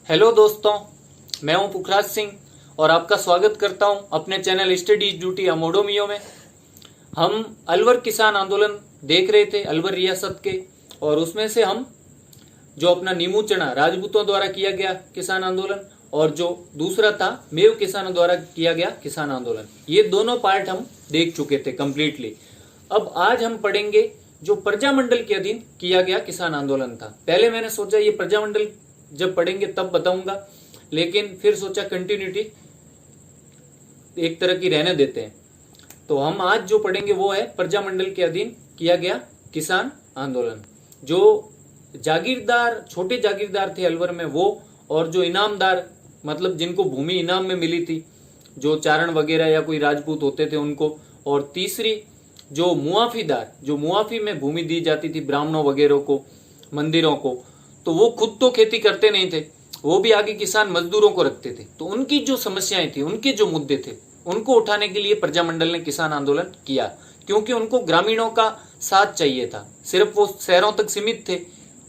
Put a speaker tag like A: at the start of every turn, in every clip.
A: Hello दोस्तों, मैं हूं पुखराज सिंह और आपका स्वागत करता हूं अपने चैनल स्टडीज ड्यूटी अमोडोमियो में। हम अलवर किसान आंदोलन देख रहे थे अलवर रियासत के, और उसमें से हम जो अपना नीमू चढ़ा राजपूतों द्वारा किया गया किसान आंदोलन और जो दूसरा था मेव किसानों द्वारा किया गया किसान आंदोलन, ये दोनों पार्ट हम देख चुके थे कम्प्लीटली। अब आज हम पढ़ेंगे जो प्रजामंडल के अधीन किया गया किसान आंदोलन था। पहले मैंने सोचा ये प्रजामंडल जब पढ़ेंगे तब बताऊंगा, लेकिन फिर सोचा कंटिन्यूटी एक तरह की रहने देते हैं। तो हम आज जो पढ़ेंगे वो है प्रजामंडल के अधीन किया गया किसान आंदोलन। जो जागीरदार, छोटे जागीरदार थे अलवर में वो, और जो इनामदार मतलब जिनको भूमि इनाम में मिली थी, जो चारण वगैरह या कोई राजपूत होते थे उनको, और तीसरी जो मुआफीदार, जो मुआफी में भूमि दी जाती थी ब्राह्मणों वगैरह को, मंदिरों को, तो वो खुद तो खेती करते नहीं थे, वो भी आगे किसान मजदूरों को रखते थे। तो उनकी जो समस्याएं थी, उनके जो मुद्दे थे, उनको उठाने के लिए प्रजामंडल ने किसान आंदोलन किया, क्योंकि उनको ग्रामीणों का साथ चाहिए था। सिर्फ वो शहरों तक सीमित थे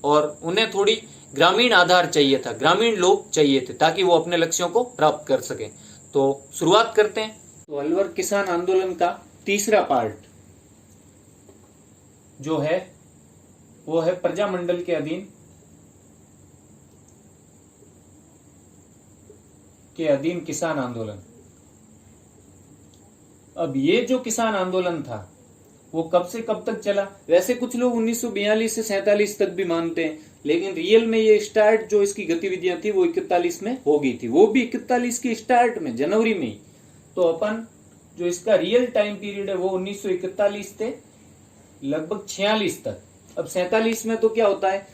A: और उन्हें थोड़ी ग्रामीण आधार चाहिए था, ग्रामीण लोग चाहिए थे, ताकि वो अपने लक्ष्यों को प्राप्त कर सके। तो शुरुआत करते हैं। तो अलवर किसान आंदोलन का तीसरा पार्ट जो है वो है प्रजामंडल के अधीन किसान आंदोलन। अब ये जो किसान आंदोलन था वो कब से कब तक चला? वैसे कुछ लोग 1942 से 47 तक भी मानते हैं, लेकिन रियल में ये स्टार्ट जो इसकी गतिविधियां थी वो 41 में हो गई थी, वो भी 41 की स्टार्ट में जनवरी में ही। तो अपन जो इसका रियल टाइम पीरियड है वो 1941 से लगभग 46 तक। अब 47 में तो क्या होता है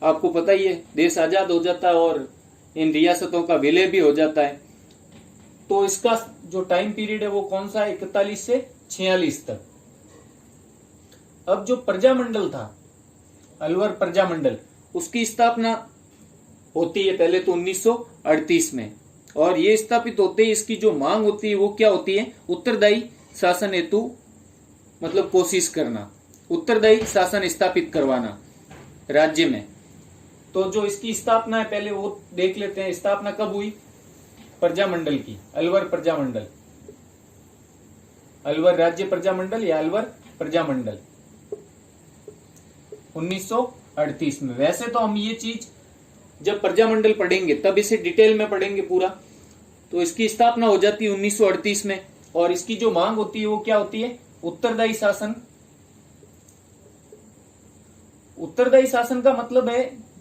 A: आपको पता ही है, देश आजाद हो जाता है और इन रियासतों का विलय भी हो जाता है। तो इसका जो टाइम पीरियड है वो कौन सा है? 41 से 46 तक। अब जो प्रजामंडल था, अलवर प्रजामंडल, उसकी स्थापना होती है पहले तो 1938 में, और ये स्थापित होते ही इसकी जो मांग होती है वो क्या होती है? उत्तरदायी शासन हेतु, मतलब कोशिश करना, उत्तरदायी शासन स्थापित करवाना राज्य में। तो जो इसकी स्थापना है पहले वो देख लेते हैं। स्थापना कब हुई प्रजामंडल की? अलवर प्रजामंडल, अलवर राज्य प्रजामंडल या अलवर प्रजामंडल 1938 में। वैसे तो हम ये चीज जब प्रजामंडल पढ़ेंगे तब इसे डिटेल में पढ़ेंगे पूरा। तो इसकी स्थापना हो जाती है 1938 में, और इसकी जो मांग होती है वो क्या होती है? उत्तरदायी शासन। उत्तरदायी शासन का मतलब है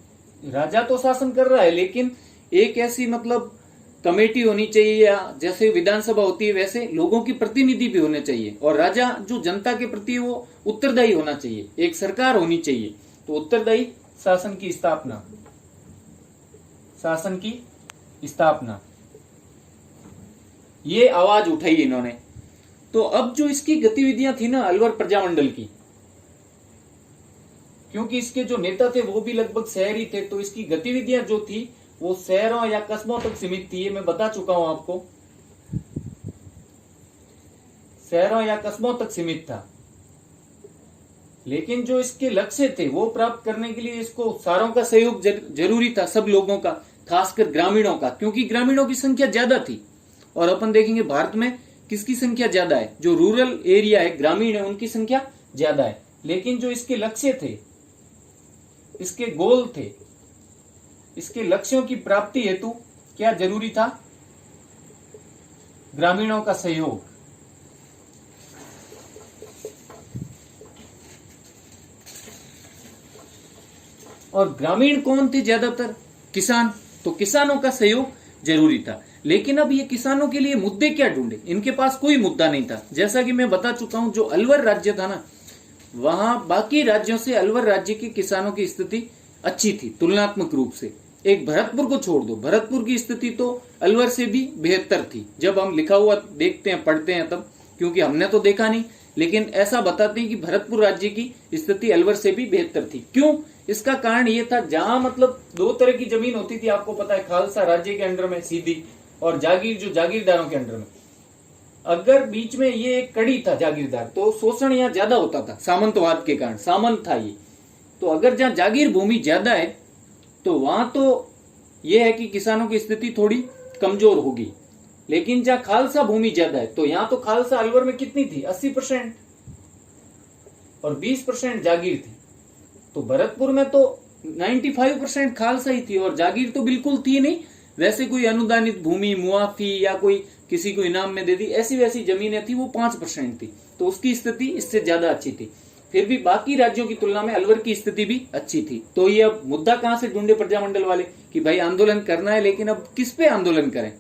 A: राजा तो शासन कर रहा है, लेकिन एक ऐसी मतलब कमेटी होनी चाहिए, या जैसे विधानसभा होती है वैसे लोगों की प्रतिनिधि भी होने चाहिए, और राजा जो जनता के प्रति वो उत्तरदायी होना चाहिए, एक सरकार होनी चाहिए। तो उत्तरदायी शासन की स्थापना, शासन की स्थापना, ये आवाज उठाई इन्होंने। तो अब जो इसकी गतिविधियां थी ना अलवर प्रजामंडल की, क्योंकि इसके जो नेता थे वो भी लगभग शहरी थे, तो इसकी गतिविधियां जो थी वो शहरों या कस्बों तक सीमित थी। ये मैं बता चुका हूं आपको, शहरों या कस्बों तक सीमित था। लेकिन जो इसके लक्ष्य थे वो प्राप्त करने के लिए इसको सारों का सहयोग जरूरी था, सब लोगों का, खासकर ग्रामीणों का, क्योंकि ग्रामीणों की संख्या ज्यादा थी। और अपन देखेंगे भारत में किसकी संख्या ज्यादा है? जो रूरल एरिया है, ग्रामीण है, उनकी संख्या ज्यादा है। लेकिन जो इसके लक्ष्य थे, इसके गोल थे, इसके लक्ष्यों की प्राप्ति हेतु क्या जरूरी था? ग्रामीणों का सहयोग। और ग्रामीण कौन थे? ज्यादातर किसान। तो किसानों का सहयोग जरूरी था। लेकिन अब ये किसानों के लिए मुद्दे क्या ढूंढे? इनके पास कोई मुद्दा नहीं था। जैसा कि मैं बता चुका हूं, जो अलवर राज्य था ना, वहां बाकी राज्यों से अलवर राज्य के किसानों की स्थिति अच्छी थी तुलनात्मक रूप से। एक भरतपुर को छोड़ दो, भरतपुर की स्थिति तो अलवर से भी बेहतर थी। जब हम लिखा हुआ देखते हैं, पढ़ते हैं तब, क्योंकि हमने तो देखा नहीं, लेकिन ऐसा बताते हैं कि भरतपुर राज्य की स्थिति अलवर से भी बेहतर थी। क्यों? इसका कारण ये था, जहां मतलब दो तरह की जमीन होती थी, आपको पता है, खालसा राज्य के अंडर में सीधी, और जागीर जो जागीरदारों के अंडर में। अगर बीच में ये एक कड़ी था जागीरदार, तो शोषण यहाँ ज्यादा होता था सामंतवाद के कारण, सामंत था ये। तो अगर जहाँ जागीर भूमि ज्यादा है तो वहां तो यह है कि किसानों की स्थिति थोड़ी कमजोर होगी। लेकिन जहां खालसा भूमि ज्यादा है, तो यहां तो खालसा अलवर में कितनी थी, 80% और 20% जागीर थी। तो भरतपुर में तो 95% खालसा ही थी और जागीर तो बिल्कुल थी नहीं। वैसे कोई अनुदानित भूमि, मुआफी या कोई किसी को इनाम में दे दी, ऐसी वैसी जमीनें थी, वो 5% थी। तो उसकी स्थिति इससे ज्यादा अच्छी थी। फिर भी बाकी राज्यों की तुलना में अलवर की स्थिति भी अच्छी थी। तो ये अब मुद्दा कहां से ढूंढे प्रजामंडल वाले कि भाई आंदोलन करना है, लेकिन अब किस पे आंदोलन करें,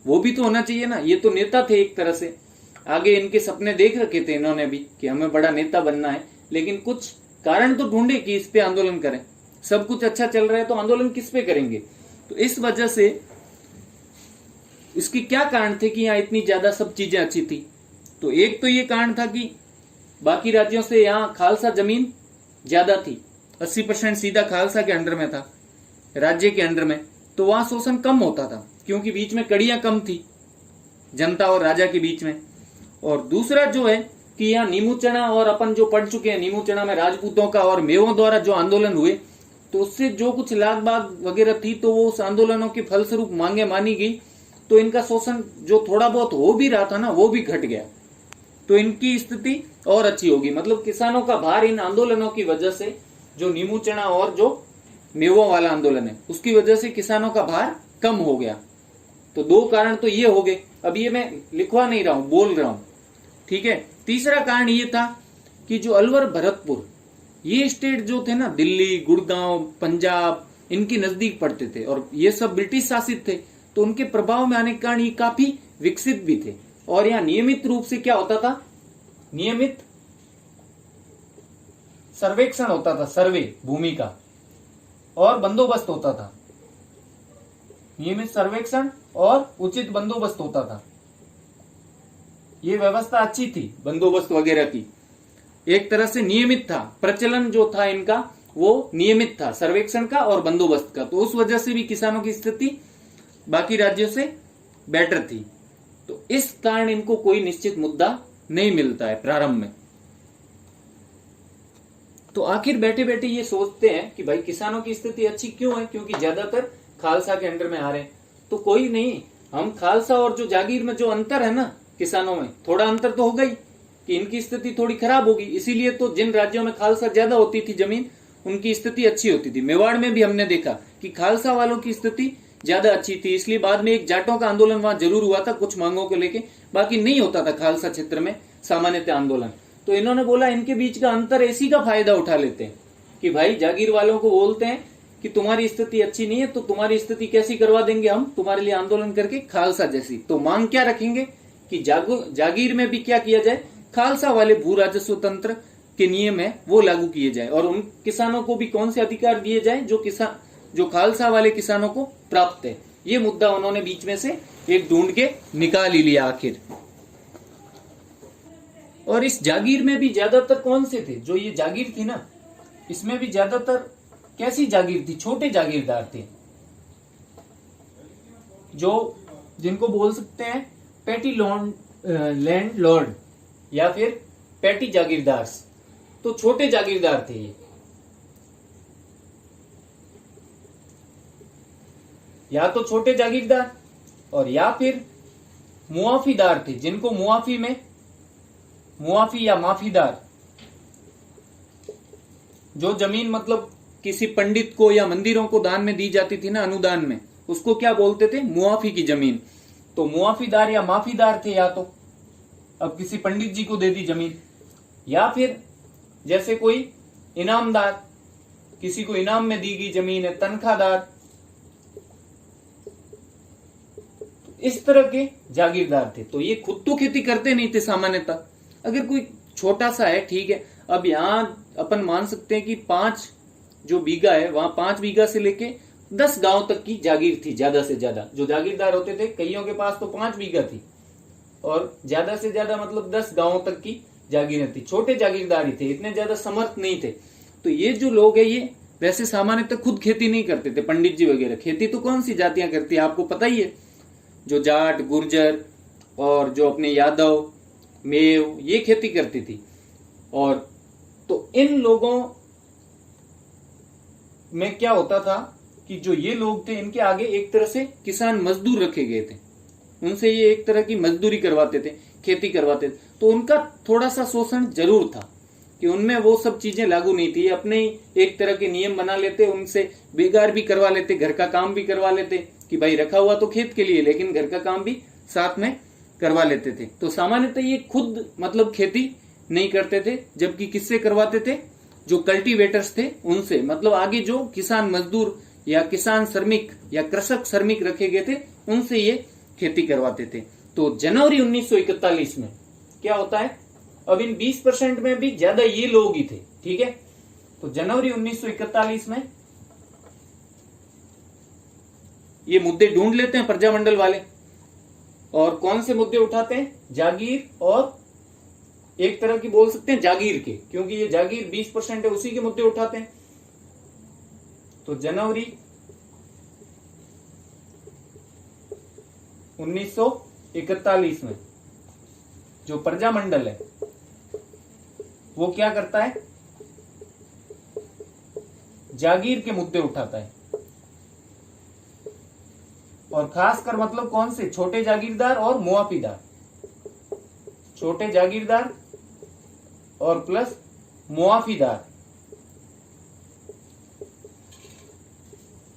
A: वो भी तो होना चाहिए ना। ये तो नेता थे एक तरह से, आगे इनके सपने देख रखे थे इन्होंने भी कि हमें बड़ा नेता बनना है, लेकिन कुछ कारण तो ढूंढे कि इस पे आंदोलन करें। सब कुछ अच्छा चल रहा है तो आंदोलन किस पे करेंगे। तो इस वजह से इसके क्या कारण थे कि यहाँ इतनी ज्यादा सब चीजें अच्छी थी। तो एक तो ये कारण था कि बाकी राज्यों से यहाँ खालसा जमीन ज्यादा थी, 80% सीधा खालसा के अंडर में था, राज्य के अंडर में। तो वहां शोषण कम होता था क्योंकि बीच में कड़ियां कम थी जनता और राजा के बीच में। और दूसरा जो है कि यहाँ नीमूचना, और अपन जो पढ़ चुके हैं, नीमूचना में राजपूतों का और मेवों द्वारा जो आंदोलन हुए, तो उससे जो कुछ लाग बाग वगैरह थी, तो वो उस आंदोलनों के फलस्वरूप मांगे मानी गई। तो इनका शोषण जो थोड़ा बहुत हो भी रहा था ना, वो भी घट गया। तो इनकी स्थिति और अच्छी होगी। मतलब किसानों का भार इन आंदोलनों की वजह से, जो नीमूचना और जो मेवों वाला आंदोलन है, उसकी वजह से किसानों का भार कम हो गया। तो दो कारण तो ये हो गए। अब ये मैं लिखवा नहीं रहा हूं, बोल रहा हूं, ठीक है। तीसरा कारण ये था कि जो अलवर, भरतपुर, ये स्टेट जो थे ना, दिल्ली, गुड़गांव, पंजाब, इनके नजदीक पड़ते थे और ये सब ब्रिटिश शासित थे। तो उनके प्रभाव में आने के कारण ये काफी विकसित भी थे। और यहाँ नियमित रूप से क्या होता था, नियमित सर्वेक्षण होता था, सर्वे भूमि का, और बंदोबस्त होता था। नियमित सर्वेक्षण और उचित बंदोबस्त होता था। ये व्यवस्था अच्छी थी बंदोबस्त वगैरह की, एक तरह से नियमित था। प्रचलन जो था इनका वो नियमित था, सर्वेक्षण का और बंदोबस्त का। तो उस वजह से भी किसानों की स्थिति बाकी राज्यों से बेटर थी। तो इस कारण इनको कोई निश्चित मुद्दा नहीं मिलता है प्रारंभ में। तो आखिर बैठे बैठे ये सोचते हैं कि भाई किसानों की स्थिति अच्छी क्यों है, क्योंकि ज्यादातर खालसा के अंडर में आ रहे हैं। तो कोई नहीं, हम खालसा और जो जागीर में जो अंतर है ना, किसानों में थोड़ा अंतर तो होगा ही कि इनकी स्थिति थोड़ी खराब होगी। इसीलिए तो जिन राज्यों में खालसा ज्यादा होती थी जमीन, उनकी स्थिति अच्छी होती थी। मेवाड़ में भी हमने देखा कि खालसा वालों की स्थिति ज्यादा अच्छी थी। इसलिए बाद में एक जाटों का आंदोलन वहां जरूर हुआ था कुछ मांगों को लेके, बाकी नहीं होता था खालसा क्षेत्र में सामान्यतः आंदोलन। तो इन्होंने बोला इनके बीच का अंतर, इसी का फायदा उठा लेते हैं कि भाई जागीर वालों को बोलते हैं कि तुम्हारी स्थिति अच्छी नहीं है, तो तुम्हारी स्थिति कैसी करवा देंगे हम, तुम्हारे लिए आंदोलन करके खालसा जैसी। तो मांग क्या रखेंगे कि जागीर में भी क्या किया जाए, खालसा वाले भू राजस्व तंत्र के नियम है वो लागू किए जाए, और उन किसानों को भी कौन से अधिकार दिए जाए जो खालसा वाले किसानों को प्राप्त है। ये मुद्दा उन्होंने बीच में से एक ढूंढ के निकाल ही लिया आखिर। और इस जागीर में भी ज्यादातर कौन से थे, जो ये जागीर थी ना, इसमें भी ज्यादातर कैसी जागीर थी, छोटे जागीरदार थे, जो जिनको बोल सकते हैं पेटी लैंड लॉर्ड या फिर पेटी जागीरदार। तो छोटे जागीरदार थे ये, या तो छोटे जागीरदार और या फिर मुआफीदार थे, जिनको मुआफी या माफीदार, जो जमीन मतलब किसी पंडित को या मंदिरों को दान में दी जाती थी ना, अनुदान में, उसको क्या बोलते थे, मुआफी की जमीन। तो मुआफीदार या माफीदार थे, या तो अब किसी पंडित जी को दे दी जमीन, या फिर जैसे कोई इनामदार, किसी को इनाम में दी गई जमीन है, तनख्वाहदार, इस तरह के जागीरदार थे। तो ये खुद तो खेती करते नहीं थे सामान्यतः। अगर कोई छोटा सा है, ठीक है, अब यहां अपन मान सकते हैं कि 5 जो बीघा है, वहां 5 बीघा से लेके 10 गांव तक की जागीर थी। ज्यादा से ज्यादा जो जागीरदार होते थे, कईयों के पास तो 5 बीघा थी, और ज्यादा से ज्यादा मतलब 10 गांवों तक की जागीरें थी। छोटे जागीरदार ही थे, इतने ज्यादा समर्थ नहीं थे। तो ये जो लोग है, ये वैसे सामान्यतः खुद खेती नहीं करते थे। पंडित जी वगैरह खेती तो कौन सी जातियां करती है, आपको पता ही है, जो जाट, गुर्जर और जो अपने यादव, मेव, ये खेती करती थी। और तो इन लोगों में क्या होता था कि जो ये लोग थे इनके आगे एक तरह से किसान मजदूर रखे गए थे, उनसे ये एक तरह की मजदूरी करवाते थे, खेती करवाते थे। तो उनका थोड़ा सा शोषण जरूर था कि उनमें वो सब चीजें लागू नहीं थी। अपने ही एक तरह के नियम बना लेते, उनसे बेगार भी करवा लेते, घर का काम भी करवा लेते कि भाई रखा हुआ तो खेत के लिए, लेकिन घर का काम भी साथ में करवा लेते थे। तो सामान्यतः ये खुद मतलब खेती नहीं करते थे, जबकि किससे करवाते थे? जो कल्टीवेटर्स थे उनसे, मतलब आगे जो किसान मजदूर या किसान श्रमिक या कृषक श्रमिक रखे गए थे उनसे ये खेती करवाते थे। तो जनवरी 1941 में क्या होता है? अब इन 20% में भी ज्यादा ये लोग ही थे, ठीक है। तो जनवरी 1941 में ये मुद्दे ढूंढ लेते हैं प्रजामंडल वाले, और कौन से मुद्दे उठाते हैं? जागीर, और एक तरह की बोल सकते हैं जागीर के, क्योंकि ये जागीर 20% है, उसी के मुद्दे उठाते हैं। तो जनवरी 1941 में जो प्रजामंडल है वो क्या करता है? जागीर के मुद्दे उठाता है, और खासकर मतलब कौन से? छोटे जागीरदार और मुआफीदार, छोटे जागीरदार और प्लस मुआफीदार,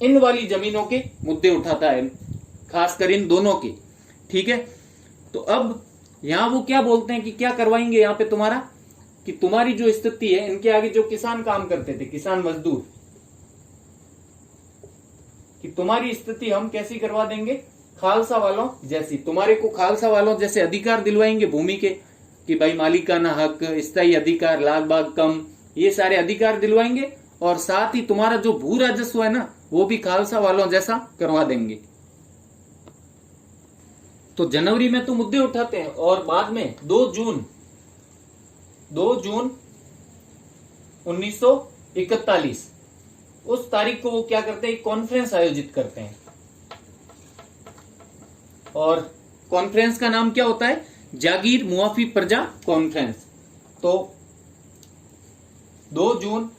A: इन वाली जमीनों के मुद्दे उठाता है, खासकर इन दोनों के, ठीक है। तो अब यहां वो क्या बोलते हैं कि क्या करवाएंगे यहां पे तुम्हारा, कि तुम्हारी जो स्थिति है, इनके आगे जो किसान काम करते थे, किसान मजदूर, कि तुम्हारी स्थिति हम कैसी करवा देंगे? खालसा वालों जैसी। तुम्हारे को खालसा वालों जैसे अधिकार दिलवाएंगे भूमि के, कि भाई मालिकाना हक, स्थायी अधिकार, लाग बाग कम, ये सारे अधिकार दिलवाएंगे, और साथ ही तुम्हारा जो भू राजस्व है ना, वो भी खालसा वालों जैसा करवा देंगे। तो जनवरी में तो मुद्दे उठाते हैं, और बाद में 2 जून 1941 उस तारीख को वो क्या करते हैं? कॉन्फ्रेंस आयोजित करते हैं, और कॉन्फ्रेंस का नाम क्या होता है? जागीर मुआफी प्रजा कॉन्फ्रेंस। तो 2 जून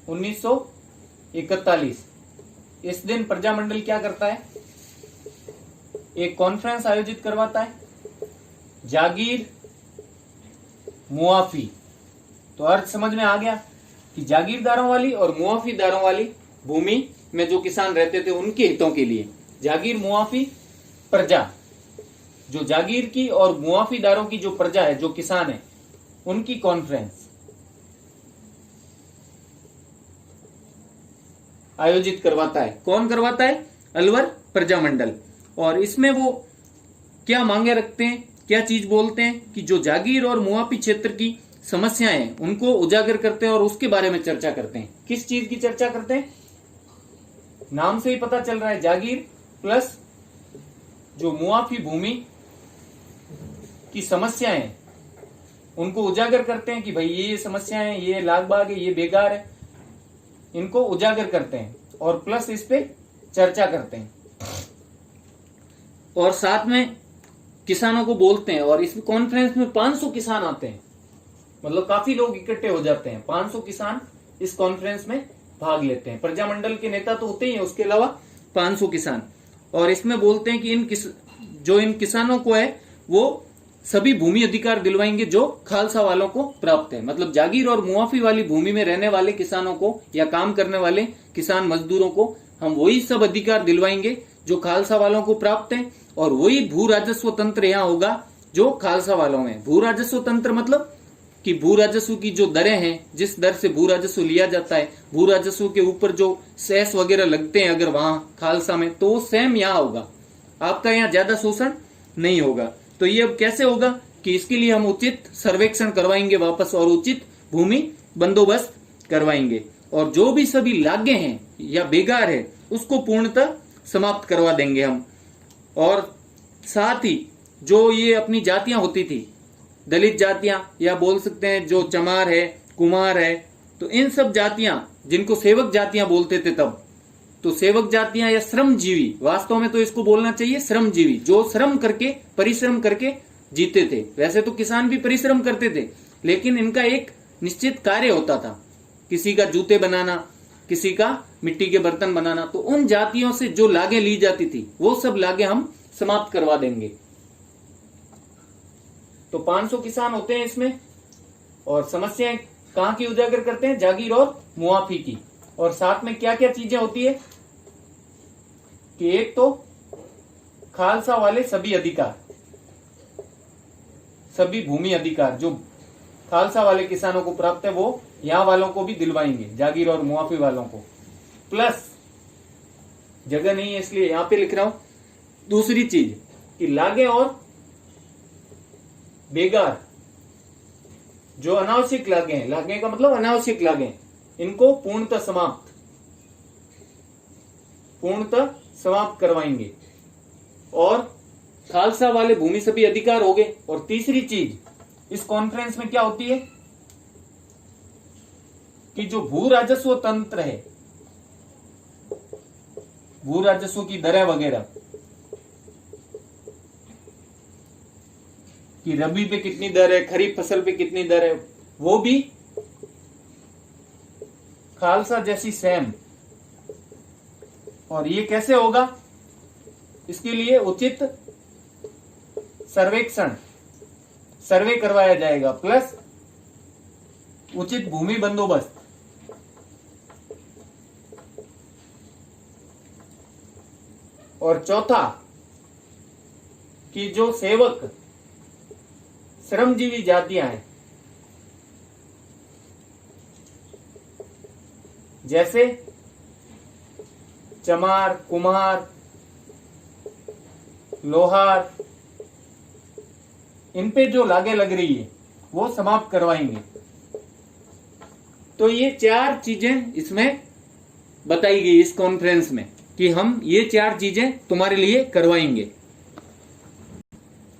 A: 1941 इस दिन प्रजामंडल क्या करता है? एक कॉन्फ्रेंस आयोजित करवाता है, जागीर मुआफी। तो अर्थ समझ में आ गया कि जागीरदारों वाली और मुआफीदारों वाली भूमि में जो किसान रहते थे उनके हितों के लिए जागीर मुआफी प्रजा, जो जागीर की और मुआफीदारों की जो प्रजा है, जो किसान है, उनकी कॉन्फ्रेंस आयोजित करवाता है। कौन करवाता है? अलवर प्रजामंडल। और इसमें वो क्या मांगे रखते हैं, क्या चीज बोलते हैं? कि जो जागीर और मुआफी क्षेत्र की समस्याएं हैं उनको उजागर करते हैं और उसके बारे में चर्चा करते हैं। किस चीज की चर्चा करते हैं? नाम से ही पता चल रहा है, जागीर प्लस जो मुआफी भूमि की समस्याएं हैं उनको उजागर करते हैं कि भाई ये समस्याएं हैं, ये लाग बाग है, ये बेकार है, इनको उजागर करते हैं, और प्लस इस पे चर्चा करते हैं, और साथ में किसानों को बोलते हैं। और इस कॉन्फ्रेंस में 500 किसान आते हैं, मतलब काफी लोग इकट्ठे हो जाते हैं। 500 किसान इस कॉन्फ्रेंस में भाग लेते हैं। प्रजामंडल के नेता तो होते ही हैं, उसके अलावा 500 किसान। और इसमें बोलते हैं कि इन किसानों को है वो सभी भूमि अधिकार दिलवाएंगे जो खालसा वालों को प्राप्त है। मतलब जागीर और मुआफी वाली भूमि में रहने वाले किसानों को या काम करने वाले किसान मजदूरों को हम वही सब अधिकार दिलवाएंगे जो खालसा वालों को प्राप्त है, और वही भू राजस्व तंत्र यहाँ होगा जो खालसा वालों में। भू राजस्व तंत्र मतलब कि भू राजस्व की जो दरें हैं, जिस दर से भू राजस्व लिया जाता है, भू राजस्व के ऊपर जो सेस वगैरह लगते हैं अगर वहां खालसा में, तो वो सेम यहाँ होगा। आपका यहाँ ज्यादा शोषण नहीं होगा। तो ये अब कैसे होगा कि इसके लिए हम उचित सर्वेक्षण करवाएंगे वापस, और उचित भूमि बंदोबस्त करवाएंगे, और जो भी सभी लागे हैं या बेगार है उसको पूर्णतः समाप्त करवा देंगे हम। और साथ ही जो ये अपनी जातियां होती थी, दलित जातियां, या बोल सकते हैं जो चमार है, कुमार है, तो इन सब जातियां जिनको सेवक जातियां बोलते थे तब, तो सेवक जातियां या श्रमजीवी, वास्तव में तो इसको बोलना चाहिए श्रमजीवी, जो श्रम करके परिश्रम करके जीते थे। वैसे तो किसान भी परिश्रम करते थे, लेकिन इनका एक निश्चित कार्य होता था, किसी का जूते बनाना, किसी का मिट्टी के बर्तन बनाना, तो उन जातियों से जो लागें ली जाती थी वो सब लागें हम समाप्त करवा देंगे। तो 500 किसान होते हैं इसमें, और समस्याएं कहां की उजागर करते हैं? जागीर और मुआफी की। और साथ में क्या क्या चीजें होती है कि एक तो खालसा वाले सभी अधिकार, सभी भूमि अधिकार जो खालसा वाले किसानों को प्राप्त है वो यहां वालों को भी दिलवाएंगे, जागीर और मुआफी वालों को। प्लस जगह नहीं है इसलिए यहां पे लिख रहा हूं, दूसरी चीज कि लागे और बेगार जो अनावश्यक लागे हैं, लागे का मतलब अनावश्यक लागे, इनको पूर्णतः समाप्त करवाएंगे। और खालसा वाले भूमि सभी अधिकार हो गए। और तीसरी चीज इस कॉन्फ्रेंस में क्या होती है कि जो भू राजस्व तंत्र है, भू राजस्व की दरें वगैरह कि रबी पे कितनी दर है, खरीफ फसल पे कितनी दर है, वो भी खालसा जैसी सेम। और ये कैसे होगा? इसके लिए उचित सर्वे करवाया जाएगा, प्लस उचित भूमि बंदोबस्त। और चौथा कि जो सेवक श्रमजीवी जातियां हैं, जैसे चमार, कुम्हार, लोहार, इन पे जो लागें लग रही है वो समाप्त करवाएंगे। तो ये 4 चीजें इसमें बताई गई इस कॉन्फ्रेंस में कि हम ये 4 चीजें तुम्हारे लिए करवाएंगे।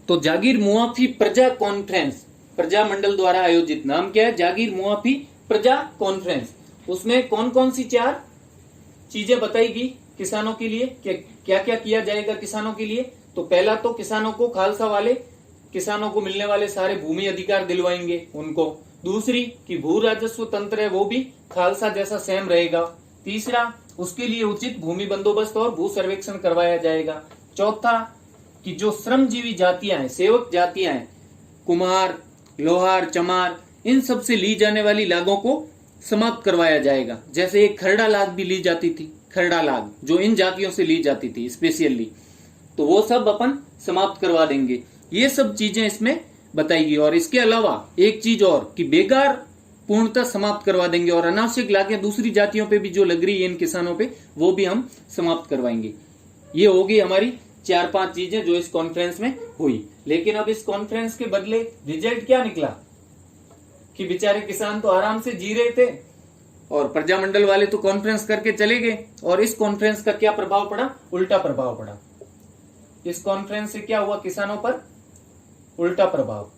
A: तो जागीर मुआफी प्रजा कॉन्फ्रेंस, प्रजा मंडल द्वारा आयोजित, नाम क्या है? जागीर मुआफी प्रजा कॉन्फ्रेंस। उसमें कौन कौन सी 4 चीजें बताएगी किसानों के लिए, क्या क्या किया जाएगा किसानों के लिए। तो पहला तो किसानों को, खालसा वाले किसानों को मिलने वाले सारे भूमि अधिकार दिलवाएंगे उनको। दूसरी कि भू राजस्व तंत्र है वो भी खालसा जैसा सेम रहेगा। तीसरा, उसके लिए उचित भूमि बंदोबस्त और भू सर्वेक्षण करवाया जाएगा। चौथा कि जो श्रमजीवी जातियां हैं, सेवक जातियां हैं, कुम्हार, लोहार, चमार, इन सब से ली जाने वाली लागों को समाप्त करवाया जाएगा। जैसे एक खरड़ा लाग भी ली जाती थी, खरड़ा लाग जो इन जातियों से ली जाती थी स्पेशली, तो वो सब अपन समाप्त करवा देंगे। ये सब चीजें इसमें बताएगी। और इसके अलावा एक चीज और कि बेगार पूर्णतः समाप्त करवा देंगे, और अनावश्यक लागें दूसरी जातियों पे भी जो लग रही है इन किसानों पे, वो भी हम समाप्त करवाएंगे। ये होगी हमारी 4-5 चीजें जो इस कॉन्फ्रेंस में हुई। लेकिन अब इस कॉन्फ्रेंस के बदले रिजल्ट क्या निकला कि बेचारे किसान तो आराम से जी रहे थे और प्रजामंडल वाले तो कॉन्फ्रेंस करके चले गए। और इस कॉन्फ्रेंस का क्या प्रभाव पड़ा? उल्टा प्रभाव पड़ा। इस कॉन्फ्रेंस से क्या हुआ? किसानों पर उल्टा प्रभाव।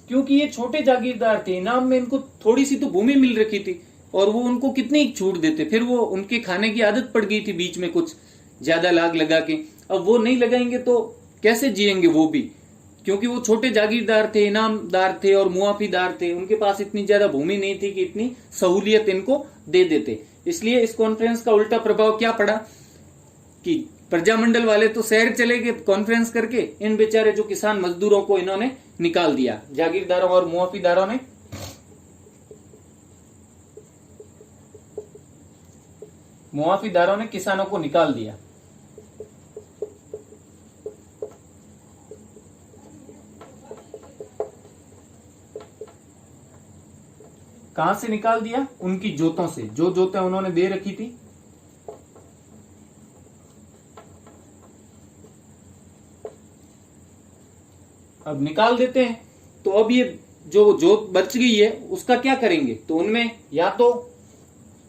A: क्योंकि ये छोटे जागीरदार थे, इनाम में इनको थोड़ी सी तो भूमि मिल रखी थी और वो उनको कितनी छूट देते, फिर वो उनके खाने की आदत पड़ गई थी बीच में कुछ ज्यादा लाग लगा के। अब वो नहीं लगाएंगे तो कैसे जिएंगे वो भी, क्योंकि वो छोटे जागीरदार थे, इनामदार थे और मुआफीदार थे, उनके पास इतनी ज्यादा भूमि नहीं थी कि इतनी सहूलियत इनको दे देते। इसलिए इस कॉन्फ्रेंस का उल्टा प्रभाव क्या पड़ा कि प्रजामंडल वाले तो शहर चले गए कॉन्फ्रेंस करके, इन बेचारे जो किसान मजदूरों को इन्होंने निकाल दिया, जागीरदारों और मुआफीदारों ने किसानों को निकाल दिया। कहां से निकाल दिया? उनकी जोतों से, जो जोतें उन्होंने दे रखी थी। अब निकाल देते हैं, तो अब ये जो जोत बच गई है उसका क्या करेंगे? तो उनमें या तो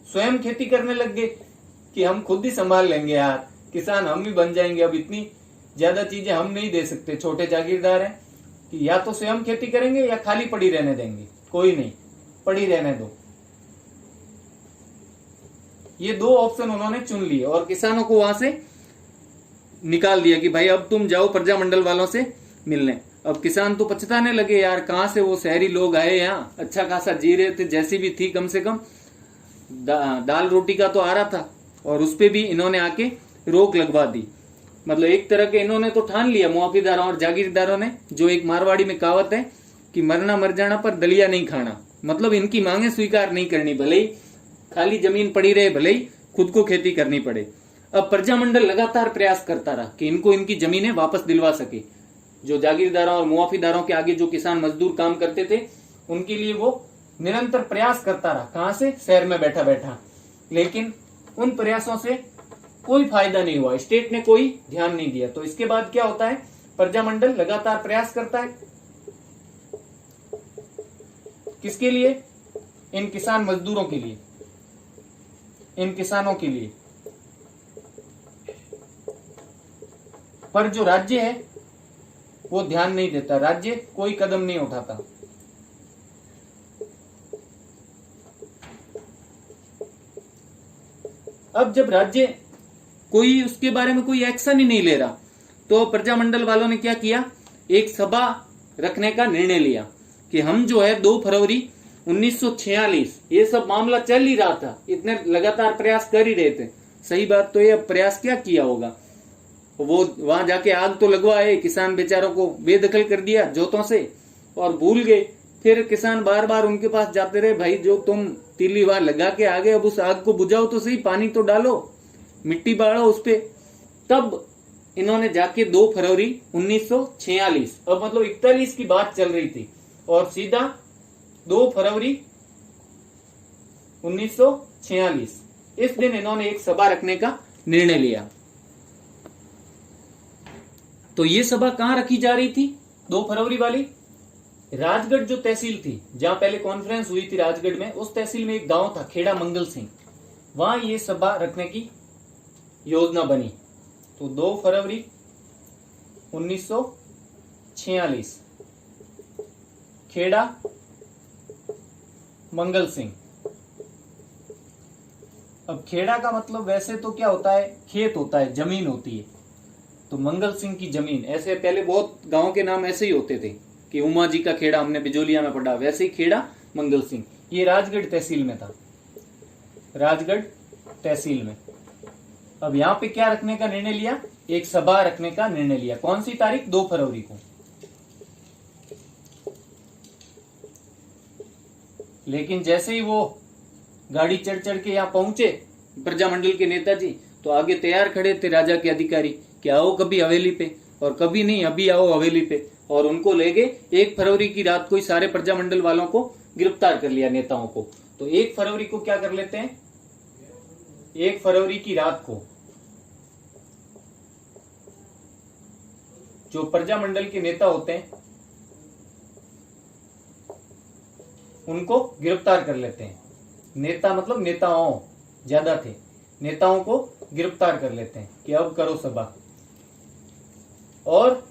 A: स्वयं खेती करने लग गए कि हम खुद ही संभाल लेंगे यार, किसान हम ही बन जाएंगे, अब इतनी ज्यादा चीजें हम नहीं दे सकते, छोटे जागीरदार हैं, कि या तो स्वयं खेती करेंगे या खाली पड़ी रहने देंगे, कोई नहीं, पड़ी रहने दो। ये 2 ऑप्शन उन्होंने चुन लिए और किसानों को वहां से निकाल दिया कि भाई अब तुम जाओ प्रजामंडल वालों से मिलने। अब किसान तो पछताने लगे, यार कहां से वो शहरी लोग आए, यहाँ अच्छा खासा जी रहे थे, जैसी भी थी कम से कम दाल रोटी का तो आ रहा था, और उस पे भी इन्होंने आके रोक लगवा दी। मतलब एक तरह के इन्होंने तो ठान लिया, मुआफीदारों और जागीरदारों ने, जो एक मारवाड़ी में कहावत है कि मरना मर जाना पर दलिया नहीं खाना। मतलब इनकी मांगे स्वीकार नहीं करनी, भले ही खाली जमीन पड़ी रहे, भले ही खुद को खेती करनी पड़े। अब प्रजामंडल लगातार प्रयास करता रहा कि इनको इनकी जमीनें वापस दिलवा सके। जो जागीरदारों और मुआफीदारों के आगे जो किसान मजदूर काम करते थे, उनके लिए वो निरंतर प्रयास करता रहा। कहां से? शहर में बैठा बैठा। लेकिन उन प्रयासों से कोई फायदा नहीं हुआ, स्टेट ने कोई ध्यान नहीं दिया। तो इसके बाद क्या होता है? प्रजामंडल लगातार प्रयास करता है किसके लिए? इन किसान मजदूरों के लिए, इन किसानों के लिए। पर जो राज्य है वो ध्यान नहीं देता, राज्य कोई कदम नहीं उठाता। अब जब राज्य कोई उसके बारे में कोई एक्शन ही नहीं ले रहा, तो प्रजामंडल वालों ने क्या किया? एक सभा रखने का निर्णय लिया कि हम जो है 2 फरवरी 1946, ये सब मामला चल ही रहा था, इतने लगातार प्रयास कर ही रहे थे। सही बात तो ये, प्रयास क्या किया होगा? वो वहां जाके आग तो लगवाए, किसान बेचारों को बेदखल कर दिया जोतों से और भूल गए। फिर किसान बार बार उनके पास जाते रहे, भाई जो तुम तीली बार लगा के आ गए, अब उस आग को बुझाओ तो सही, पानी तो डालो, मिट्टी बाढ़ो उस पे। तब इन्होंने जाके 2 फरवरी 1946, अब मतलब 41 की बात चल रही थी, और सीधा 2 फरवरी 1946 इस दिन इन्होंने एक सभा रखने का निर्णय लिया। तो ये सभा कहां रखी जा रही थी 2 फरवरी वाली? राजगढ़ जो तहसील थी, जहां पहले कॉन्फ्रेंस हुई थी राजगढ़ में, उस तहसील में एक गांव था खेड़ा मंगल सिंह, वहां ये सभा रखने की योजना बनी। तो 2 फरवरी 1946 खेड़ा मंगल सिंह। अब खेड़ा का मतलब वैसे तो क्या होता है? खेत होता है, जमीन होती है। तो मंगल सिंह की जमीन, ऐसे पहले बहुत गांव के नाम ऐसे ही होते थे कि उमा जी का खेड़ा हमने बिजोलिया में पढ़ा, वैसे ही खेड़ा मंगल सिंह। ये राजगढ़ तहसील में था, राजगढ़ तहसील में। अब यहां पे क्या रखने का निर्णय लिया? एक सभा रखने का निर्णय लिया। कौन सी तारीख? 2 फरवरी को। लेकिन जैसे ही वो गाड़ी चढ़ चढ़ के यहाँ पहुंचे प्रजामंडल के नेताजी, तो आगे तैयार खड़े थे राजा के अधिकारी कि आओ कभी हवेली पे, और कभी नहीं अभी आओ हवेली पे। और उनको ले गए 1 फरवरी की रात को ही सारे प्रजामंडल वालों को गिरफ्तार कर लिया, नेताओं को। तो 1 फरवरी को क्या कर लेते हैं? 1 फरवरी की रात को जो प्रजामंडल के नेता होते हैं उनको गिरफ्तार कर लेते हैं। नेता मतलब नेताओं, ज्यादा थे, नेताओं को गिरफ्तार कर लेते हैं कि अब करो सभा। और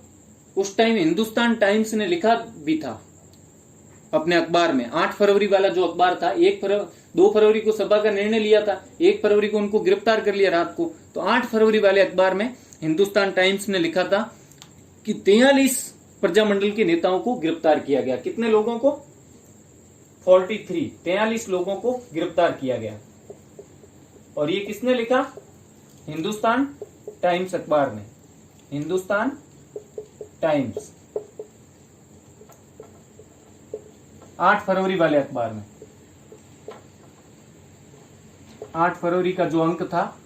A: उस टाइम हिंदुस्तान टाइम्स ने लिखा भी था अपने अखबार में, 8 फरवरी वाला जो अखबार था, 2 फरवरी को सभा का निर्णय लिया था, 1 फरवरी को उनको गिरफ्तार कर लिया रात को। तो 8 फरवरी वाले अखबार में हिंदुस्तान टाइम्स ने लिखा था कि 43 प्रजामंडल के नेताओं को गिरफ्तार किया गया। कितने लोगों को? 43 लोगों को गिरफ्तार किया गया। और ये किसने लिखा? हिंदुस्तान टाइम्स अखबार में, हिंदुस्तान टाइम्स 8 फरवरी वाले अखबार में। 8 फरवरी का जो अंक था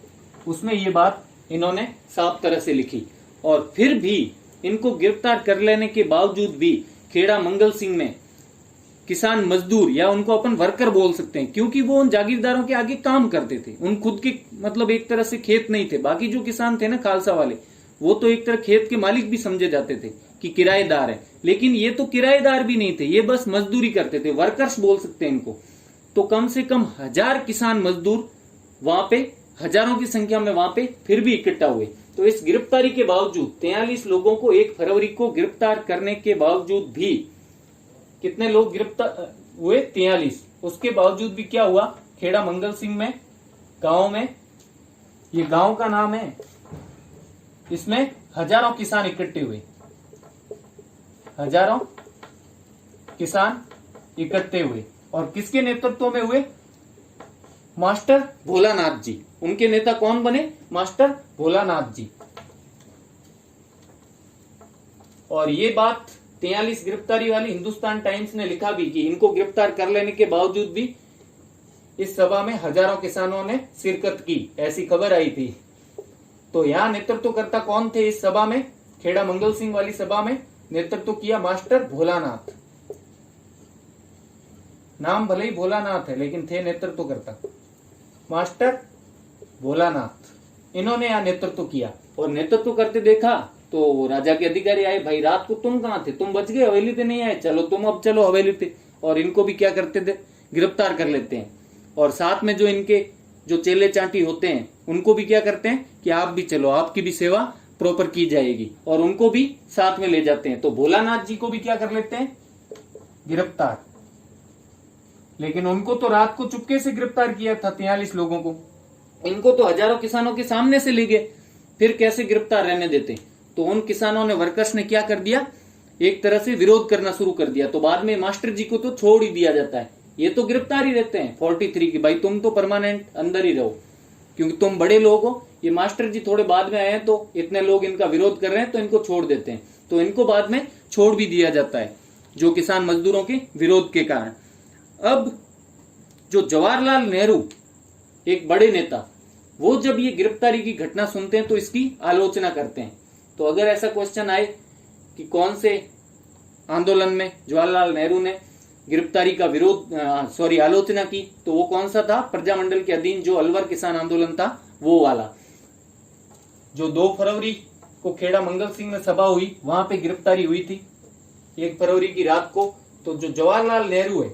A: उसमें ये बात इन्होंने साफ तरह से लिखी। और फिर भी इनको गिरफ्तार कर लेने के बावजूद भी खेड़ा मंगल सिंह में किसान मजदूर, या उनको अपन वर्कर बोल सकते हैं, क्योंकि वो उन जागीरदारों के आगे काम करते थे, उन खुद के मतलब एक तरह से खेत नहीं थे। बाकी जो किसान थे ना खालसा वाले, वो तो एक तरह खेत के मालिक भी समझे जाते थे कि किराएदार है, लेकिन ये तो किराएदार भी नहीं थे, ये बस मजदूरी करते थे, वर्कर्स बोल सकते हैं इनको। तो कम से कम 1000 किसान मजदूर वहां पे, हजारों की संख्या में वहां पे फिर भी इकट्ठा हुए। तो इस गिरफ्तारी के बावजूद 43 लोगों को 1 फरवरी को गिरफ्तार करने के बावजूद भी, कितने लोग गिरफ्तार हुए? 43। उसके बावजूद भी क्या हुआ? खेड़ा मंगल सिंह में, गांव में, ये गांव का नाम है, इसमें हजारों किसान इकट्ठे हुए, हजारों किसान इकट्ठे हुए। और किसके नेतृत्व में हुए? मास्टर भोलानाथ जी। उनके नेता कौन बने? मास्टर भोलानाथ जी। और ये बात 43 गिरफ्तारी वाली हिंदुस्तान टाइम्स ने लिखा भी कि इनको गिरफ्तार कर लेने के बावजूद भी इस सभा में हजारों किसानों ने शिरकत की, ऐसी खबर आई थी। तो यहाँ नेतृत्वकर्ता कौन थे इस सभा में? खेड़ा मंगल सिंह वाली सभा में नेतृत्व किया मास्टर भोलानाथ। नाम भले ही भोलानाथ है लेकिन थे नेतृत्वकर्ता मास्टर भोलानाथ। इन्होंने यहाँ नेतृत्व किया और नेतृत्व करते देखा तो राजा के अधिकारी आए, भाई रात को तुम कहाँ थे? तुम बच गए, हवेली पे नहीं आए, चलो तुम अब चलो हवेली पे। और इनको भी क्या करते थे? गिरफ्तार कर लेते हैं। और साथ में जो इनके जो चेले चाटी होते हैं उनको भी क्या करते हैं कि आप भी चलो, आपकी भी सेवा प्रॉपर की जाएगी, और उनको भी साथ में ले जाते हैं। तो भोलानाथ जी को भी क्या कर लेते हैं? गिरफ्तार। लेकिन उनको तो रात को चुपके से गिरफ्तार किया था 43 लोगों को, इनको तो हजारों किसानों के सामने से ले गए, फिर कैसे गिरफ्तार रहने देते? तो उन किसानों ने, वर्कर्स ने क्या कर दिया? एक तरह से विरोध करना शुरू कर दिया। तो बाद में मास्टर जी को तो छोड़ ही दिया जाता है, ये तो गिरफ्तार ही रहते हैं 43 की, भाई तुम तो परमानेंट अंदर ही रहो क्योंकि तुम बड़े लोग हो। ये मास्टर जी थोड़े बाद में आए हैं तो इतने लोग इनका विरोध कर रहे हैं तो इनको छोड़ देते हैं, तो इनको बाद में छोड़ भी दिया जाता है जो किसान मजदूरों के विरोध के कारण। अब जो जवाहरलाल नेहरू, एक बड़े नेता, वो जब ये गिरफ्तारी की घटना सुनते हैं तो इसकी आलोचना करते हैं। तो अगर ऐसा क्वेश्चन आए कि कौन से आंदोलन में जवाहरलाल नेहरू ने गिरफ्तारी का आलोचना की, तो वो कौन सा था? प्रजामंडल के अधीन जो अलवर किसान आंदोलन था वो वाला, जो 2 फरवरी को खेड़ा मंगल सिंह में सभा हुई, वहां पे गिरफ्तारी हुई थी 1 फरवरी की रात को। तो जो जवाहरलाल नेहरू है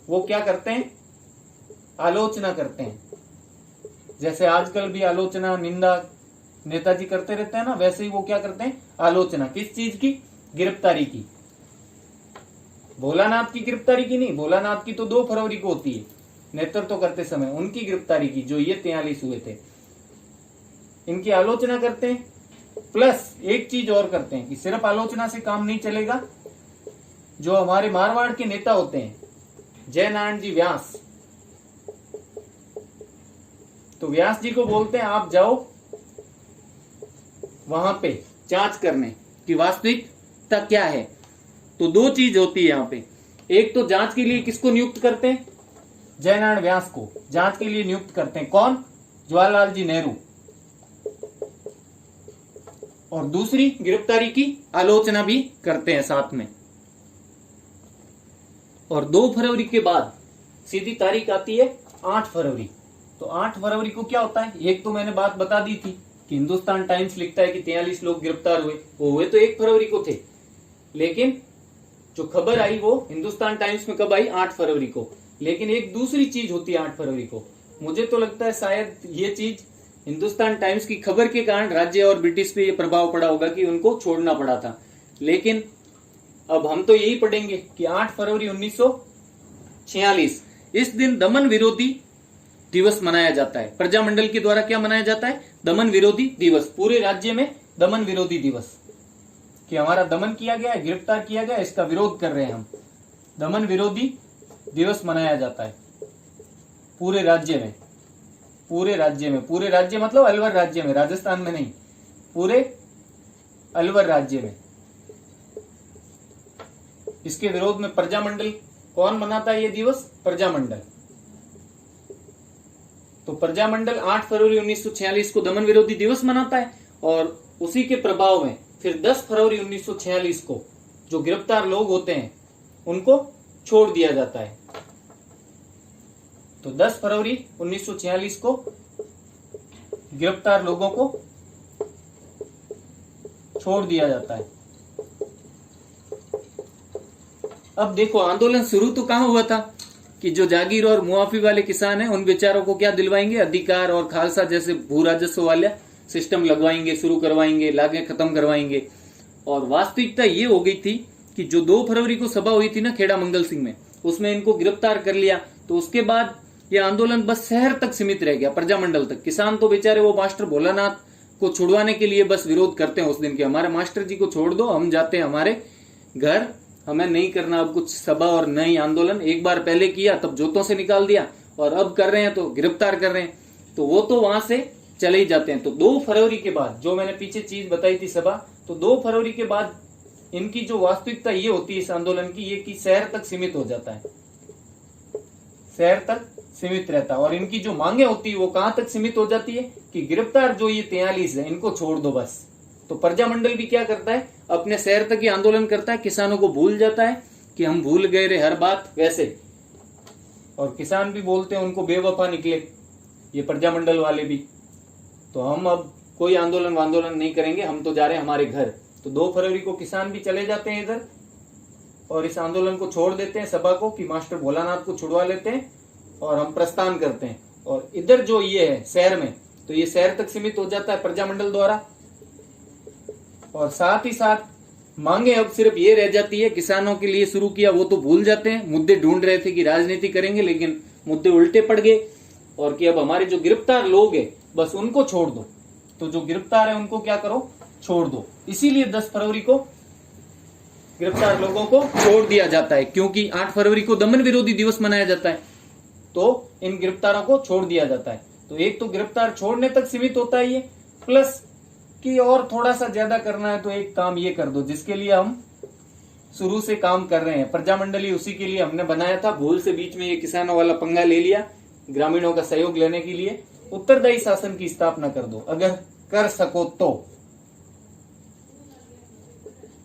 A: वो क्या करते हैं? आलोचना करते हैं। जैसे आजकल भी आलोचना, निंदा नेताजी करते रहते हैं ना, वैसे ही वो क्या करते हैं? आलोचना। किस चीज की? गिरफ्तारी की। भोलानाथ की गिरफ्तारी की नहीं, भोलानाथ की तो 2 फरवरी को होती है नेतृत्व करते समय, उनकी गिरफ्तारी की जो ये 43 हुए थे, इनकी आलोचना करते हैं। प्लस एक चीज और करते हैं कि सिर्फ आलोचना से काम नहीं चलेगा। जो हमारे मारवाड़ के नेता होते हैं, जयनारायण जी व्यास, तो व्यास जी को बोलते हैं आप जाओ वहां पे जांच करने कि वास्तविकता क्या है। तो 2 चीज होती है यहाँ पे। एक तो जांच के लिए किसको नियुक्त करते हैं? जयनारायण व्यास को जांच के लिए नियुक्त करते हैं। कौन? जवाहरलाल जी नेहरू। और दूसरी, गिरफ्तारी की आलोचना भी करते हैं साथ में। और 2 फरवरी के बाद सीधी तारीख आती है 8 फरवरी। तो 8 फरवरी को क्या होता है? एक तो मैंने बात बता दी थी कि हिंदुस्तान टाइम्स लिखता है कि 43 लोग गिरफ्तार हुए, वो हुए तो 1 फरवरी को थे, लेकिन जो खबर आई वो हिंदुस्तान टाइम्स में कब आई? 8 फरवरी को। लेकिन एक दूसरी चीज होती है 8 फरवरी को। मुझे तो लगता है शायद ये चीज हिंदुस्तान टाइम्स की खबर के कारण राज्य और ब्रिटिश पे ये प्रभाव पड़ा होगा कि उनको छोड़ना पड़ा था। लेकिन अब हम तो यही पढ़ेंगे कि 8 फरवरी 1946 इस दिन दमन विरोधी दिवस मनाया जाता है। प्रजामंडल के द्वारा क्या मनाया जाता है? दमन विरोधी दिवस। पूरे राज्य में दमन विरोधी दिवस, कि हमारा दमन किया गया है, गिरफ्तार किया गया, इसका विरोध कर रहे हैं हम। दमन विरोधी दिवस मनाया जाता है पूरे राज्य में। पूरे राज्य मतलब अलवर राज्य में, राजस्थान में नहीं, पूरे अलवर राज्य में। इसके विरोध में प्रजामंडल कौन मनाता है ये दिवस? प्रजामंडल। तो प्रजामंडल 8 फरवरी 1946 को दमन विरोधी दिवस मनाता है, और उसी के प्रभाव में फिर 10 फरवरी 1946 को जो गिरफ्तार लोग होते हैं उनको छोड़ दिया जाता है। तो 10 फरवरी 1946 को गिरफ्तार लोगों को छोड़ दिया जाता है। अब देखो, आंदोलन शुरू तो कहां हुआ था कि जो जागीर और मुआफी वाले किसान हैं उन बेचारों को क्या दिलवाएंगे? अधिकार और खालसा जैसे भू राजस्व वाले सिस्टम लगवाएंगे, शुरू करवाएंगे, लागें खत्म करवाएंगे। और वास्तविकता ये हो गई थी कि जो 2 फरवरी को सभा हुई थी ना खेड़ा मंगल सिंह में, उसमें इनको गिरफ्तार कर लिया। तो उसके बाद ये आंदोलन बस शहर तक सीमित रह गया, प्रजामंडल तक। किसान तो बेचारे वो मास्टर भोलानाथ को छुड़वाने के लिए बस विरोध करते हैं उस दिन के, हमारे मास्टर जी को छोड़ दो, हम जाते हैं हमारे घर हमें नहीं करना अब कुछ सभा और नई आंदोलन, एक बार पहले किया तब जोतों से निकाल दिया और अब कर रहे हैं तो गिरफ्तार कर रहे हैं, तो वो तो वहां से चले ही जाते हैं। तो 2 फरवरी के बाद जो मैंने पीछे चीज बताई थी सभा, तो 2 फरवरी के बाद इनकी जो वास्तविकता ये होती है इस आंदोलन की, ये कि शहर तक सीमित हो जाता है, शहर तक सीमित रहता है। और इनकी जो मांगे होती है वो कहां तक सीमित हो जाती है कि गिरफ्तार जो ये 43 है इनको छोड़ दो बस। तो प्रजामंडल भी क्या करता है, अपने शहर तक ही आंदोलन करता है, किसानों को भूल जाता है कि हम भूल गए रे हर बात वैसे। और किसान भी बोलते हैं उनको बेवफा निकले ये प्रजामंडल वाले भी, तो हम अब कोई आंदोलन नहीं करेंगे, हम तो जा रहे हैं हमारे घर। तो 2 फरवरी को किसान भी चले जाते हैं इधर और इस आंदोलन को छोड़ देते हैं, सभा को कि मास्टर भोलानाथ को छुड़वा लेते हैं और हम प्रस्थान करते हैं। और इधर जो ये है शहर में, तो ये शहर तक सीमित हो जाता है प्रजामंडल द्वारा। और साथ ही साथ मांगे अब सिर्फ ये रह जाती है, किसानों के लिए शुरू किया वो तो भूल जाते हैं, मुद्दे ढूंढ रहे थे कि राजनीति करेंगे लेकिन मुद्दे उल्टे पड़ गए, और कि अब हमारे जो गिरफ्तार लोग हैं बस उनको छोड़ दो। तो जो गिरफ्तार है उनको क्या करो, छोड़ दो। इसीलिए 10 फरवरी को गिरफ्तार लोगों को छोड़ दिया जाता है, क्योंकि 8 फरवरी को दमन विरोधी दिवस मनाया जाता है, तो इन गिरफ्तारों को छोड़ दिया जाता है। तो एक तो गिरफ्तार छोड़ने तक सीमित होता है ये, प्लस कि और थोड़ा सा ज्यादा करना है तो एक काम ये कर दो जिसके लिए हम शुरू से काम कर रहे हैं, प्रजामंडली उसी के लिए हमने बनाया था, भूल से बीच में ये किसानों वाला पंगा ले लिया, ग्रामीणों का सहयोग लेने के लिए उत्तरदायी शासन की स्थापना कर दो अगर कर सको तो।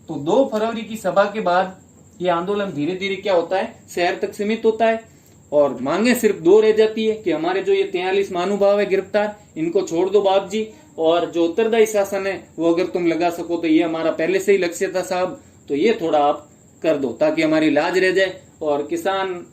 A: 2 फरवरी की सभा के बाद ये आंदोलन धीरे धीरे क्या होता है, शहर तक सीमित होता है और मांगे सिर्फ 2 रह जाती है कि हमारे जो ये 43 महानुभाव है गिरफ्तार, इनको छोड़ दो बाप जी, और जो उत्तरदायी शासन है वो अगर तुम लगा सको तो ये हमारा पहले से ही लक्ष्य था साहब, तो ये थोड़ा आप कर दो ताकि हमारी लाज रह जाए। और किसान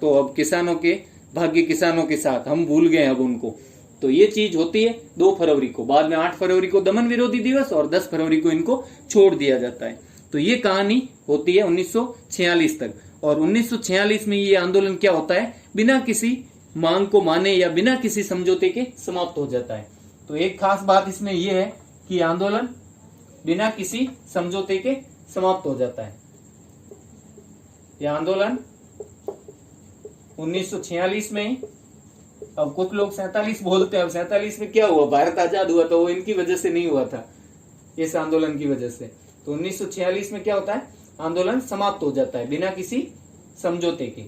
A: तो अब किसानों के भाग्य किसानों के साथ, हम भूल गए अब उनको। तो ये चीज होती है 2 फरवरी को, बाद में 8 फरवरी को दमन विरोधी दिवस और 10 फरवरी को इनको छोड़ दिया जाता है। तो ये कहानी होती है 1946 तक। और 1946 में ये आंदोलन क्या होता है, बिना किसी मांग को माने या बिना किसी समझौते के समाप्त हो जाता है। तो एक खास बात इसमें यह है कि आंदोलन बिना किसी समझौते के समाप्त हो जाता है। यह आंदोलन 1946 में ही, अब कुछ लोग 47 बोलते हैं, अब 47 में क्या हुआ, भारत आजाद हुआ, तो वो इनकी वजह से नहीं हुआ था, इस आंदोलन की वजह से। तो 1946 में क्या होता है, आंदोलन समाप्त हो जाता है बिना किसी समझौते के।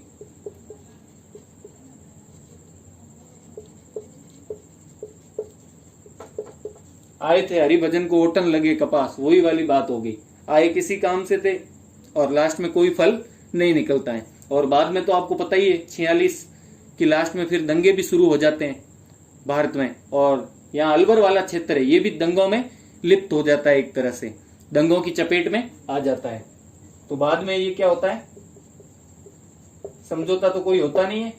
A: आए थे हरिभजन को ओटन लगे कपास, वही वाली बात हो गई, आए किसी काम से थे और लास्ट में कोई फल नहीं निकलता है। और बाद में तो आपको पता ही है 46 की लास्ट में फिर दंगे भी शुरू हो जाते हैं भारत में, और यहाँ अलवर वाला क्षेत्र है ये भी दंगों में लिप्त हो जाता है, एक तरह से दंगों की चपेट में आ जाता है। तो बाद में ये क्या होता है, समझौता तो कोई होता नहीं है,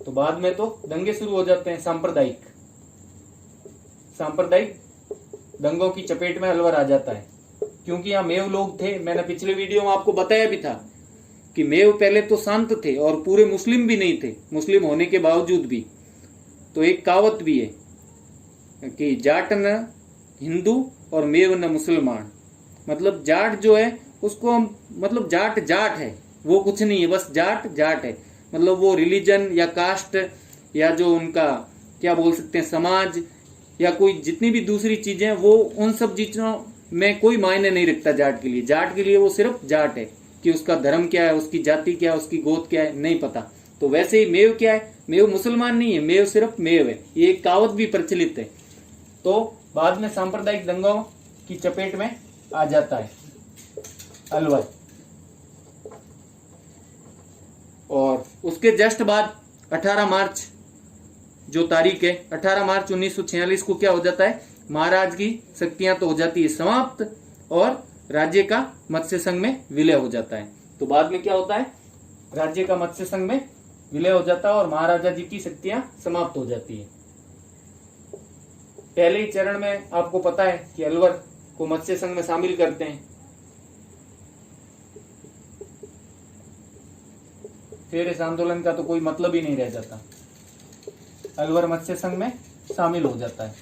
A: तो बाद में तो दंगे शुरू हो जाते हैं, सांप्रदायिक दंगों की चपेट में अलवर आ जाता है। क्योंकि यहाँ मेव लोग थे, मैंने पिछले वीडियो में आपको बताया भी था कि मेव पहले तो शांत थे और पूरे मुस्लिम भी नहीं थे, मुस्लिम होने के बावजूद भी। तो एक कहावत भी है कि जाट न हिंदू और मेव न मुसलमान, मतलब जाट जो है उसको हम, मतलब जाट जाट है, वो कुछ नहीं है, बस जाट जाट है, मतलब वो रिलीजन या कास्ट या जो उनका क्या बोल सकते हैं समाज या कोई जितनी भी दूसरी चीजें, वो उन सब चीजों में कोई मायने नहीं रखता जाट के लिए। जाट के लिए वो सिर्फ जाट है, कि उसका धर्म क्या है, उसकी जाति क्या है, उसकी गोद क्या है, नहीं पता। तो वैसे ही मेव क्या है, मेव मुसलमान नहीं है, मेव सिर्फ मेव है, ये एक कहावत भी प्रचलित है। तो बाद में सांप्रदायिक दंगों की चपेट में आ जाता है अलवर, और उसके जस्ट बाद 18 मार्च जो तारीख है, 18 मार्च 1946 को क्या हो जाता है, महाराज की शक्तियां तो हो जाती है समाप्त और राज्य का मत्स्य संघ में विलय हो जाता है। तो बाद में क्या होता है, राज्य का मत्स्य संघ में विलय हो जाता है और महाराजा जी की शक्तियां समाप्त हो जाती है। पहले ही चरण में आपको पता है कि अलवर को मत्स्य संघ में शामिल करते हैं, फिर इस आंदोलन का तो कोई मतलब ही नहीं रह जाता, अलवर मत्स्य संघ में शामिल हो जाता है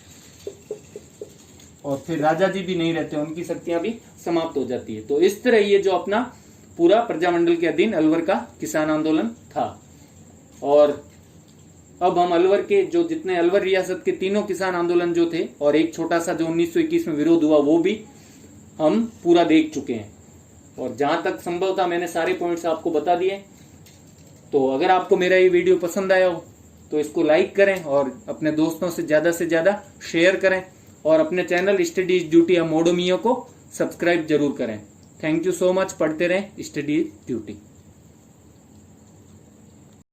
A: और फिर राजा जी भी नहीं रहते, उनकी शक्तियां भी समाप्त हो जाती है। तो इस तरह ये जो अपना पूरा प्रजामंडल के अधीन अलवर का किसान आंदोलन था। और अब हम अलवर के जो जितने अलवर रियासत के तीनों किसान आंदोलन जो थे और एक छोटा सा जो 1921 में विरोध हुआ वो भी हम पूरा देख चुके हैं। और जहां तक संभव था मैंने सारे पॉइंट्स आपको बता दिए। तो अगर आपको मेरा ये वीडियो पसंद आया हो तो इसको लाइक करें और अपने दोस्तों से ज्यादा शेयर करें और अपने चैनल स्टडी इज ड्यूटी अमोडो मियो को सब्सक्राइब जरूर करें। Thank you so much. पढ़ते रहें, स्टडी इज ड्यूटी।